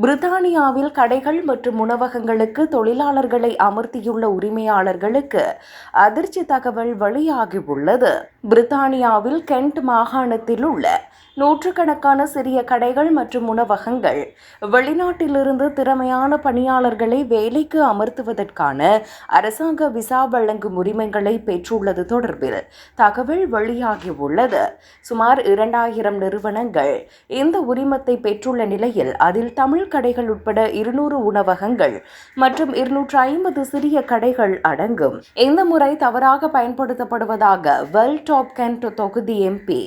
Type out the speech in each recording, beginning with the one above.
பிரித்தானியாவில் கடைகள் மற்றும் உணவகங்களுக்கு தொழிலாளர்களை அமர்த்தியுள்ள உரிமையாளர்களுக்கு அதிர்ச்சி தகவல் வெளியாகியுள்ளது. பிரித்தானியாவில் கென்ட் மாகாணத்தில் உள்ள நூற்றுக்கணக்கான சிறிய கடைகள் மற்றும் உணவகங்கள் வெளிநாட்டிலிருந்து திறமையான பணியாளர்களை வேலைக்கு அமர்த்துவதற்கான அரசாங்க விசா வழங்கும் உரிமைகளை பெற்றுள்ளது தொடர்பில் தகவல் வெளியாகியுள்ளது. சுமார் 2000 நிறுவனங்கள் இந்த உரிமத்தை பெற்றுள்ள நிலையில் அதில் தமிழ் கடைகள் உட்பட 200 உணவகங்கள் மற்றும் 250 சிறிய கடைகள் அடங்கும். இந்த முறை தவறாக பயன்படுத்தப்படுவதாக வெல் டாப் கென்ட் தொகுதி எம்பி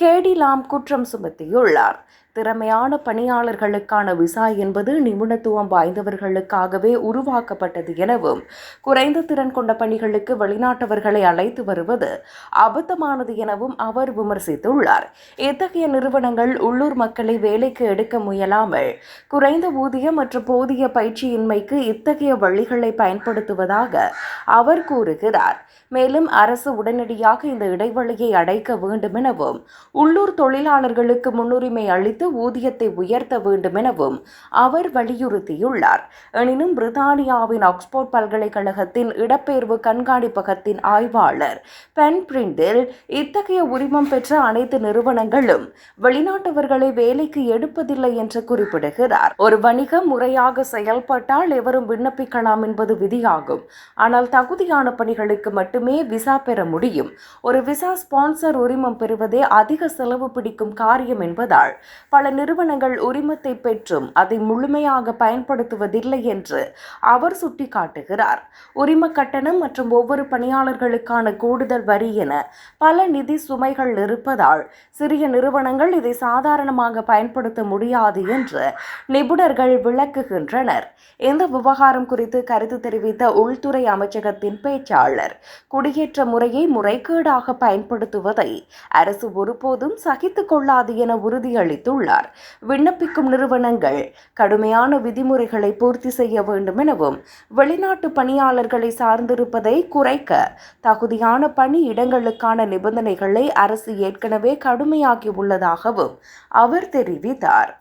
கேடி லாம் குற்றம் சுமத்தியுள்ளார். திறமையான பணியாளர்களுக்கான விசா என்பது நிபுணத்துவம் வாய்ந்தவர்களுக்காகவே உருவாக்கப்பட்டது எனவும், குறைந்த திறன் கொண்ட பணிகளுக்கு வெளிநாட்டவர்களை அழைத்து வருவது அபத்தமானது எனவும் அவர் விமர்சித்துள்ளார். இத்தகைய நிறுவனங்கள் உள்ளூர் மக்களை வேலைக்கு எடுக்க முயலாமல் குறைந்த ஊதியம் மற்றும் போதிய பயிற்சியின்மைக்கு இத்தகைய வழிகளை பயன்படுத்துவதாக அவர் கூறுகிறார். மேலும் அரசு உடனடியாக இந்த இடைவெளியை அடைக்க வேண்டும் எனவும், உள்ளூர் தொழிலாளர்களுக்கு முன்னுரிமை அளித்து ஊதியத்தை உயர்த்த வேண்டும் எனவும் அவர் வலியுறுத்தியுள்ளார். எனினும் பிரித்தானியாவின் ஆக்ஸ்போர்ட் பல்கலைக்கழகத்தின் இடப்பெயர்வு கண்காணிப்பகத்தின் ஆய்வாளர் பென் பிரிண்டில் இத்தகைய உரிமம் பெற்ற அனைத்து நிறுவனங்களும் வெளிநாட்டவர்களை வேலைக்கு எடுப்பதில்லை என்று குறிப்பிடுகிறார். ஒரு வணிகம் முறையாக செயல்பட்டால் எவரும் விண்ணப்பிக்கலாம் என்பது விதியாகும். ஆனால் தகுதியான பணிகளுக்கு மட்டுமே விசா பெற முடியும். ஒரு விசா ஸ்பான்சர் உரிமம் பெறுவதே அதிக செலவு பிடிக்கும் காரியம் என்பதால் பல நிறுவனங்கள் உரிமத்தை பெற்றும் அதை முழுமையாக பயன்படுத்துவதில்லை என்று அவர் சுட்டிக்காட்டுகிறார். உரிம கட்டணம் மற்றும் ஒவ்வொரு பணியாளர்களுக்கான கூடுதல் வரி என பல நிதி சுமைகள் இருப்பதால் சிறிய நிறுவனங்கள் இதை சாதாரணமாக பயன்படுத்த முடியாது என்று நிபுணர்கள் விளக்குகின்றனர். இந்த விவகாரம் குறித்து கருத்து தெரிவித்த உள்துறை அமைச்சகத்தின் பேச்சாளர், குடியேற்ற முறையை முறைகேடாக பயன்படுத்துவதை அரசு ஒருபோதும் சகித்துக் கொள்ளாது என உறுதியளித்துள்ளார். விண்ணப்பிக்கும் நிறுவனங்கள் கடுமையான விதிமுறைகளை பூர்த்தி செய்ய வேண்டும் எனவும், வெளிநாட்டு பணியாளர்களை சார்ந்திருப்பதை குறைக்க தகுதியான பணி இடங்களுக்கான நிபந்தனைகளை அரசு ஏற்கனவே கடுமையாக்கி உள்ளதாகவும் அவர் தெரிவித்தார்.